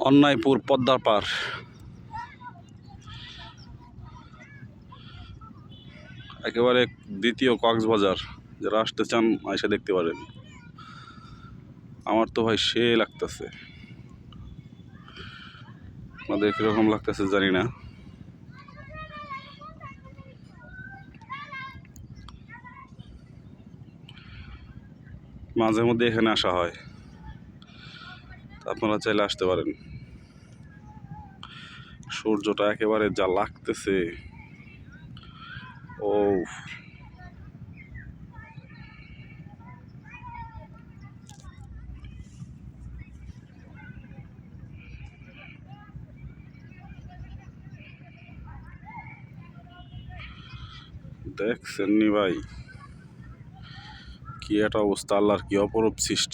অন্যায়পুর পদ্মার পার। একেবারে দ্বিতীয় কক্সবাজার। যারা আসতে চান আইসা দেখতে পারেন। আমার তো ভাই সে লাগতেছে, আপনাদের কিরকম লাগতেছে জানি না। মাঝে মধ্যে এখানে আসা হয়, আপনারা চাইলে আসতে পারেন। সূর্যটা একেবারে যা লাগতেছে, ও দেখছেন নি ভাই, কি একটা অবস্থা, আল্লাহর কি অপরূপ সৃষ্টি।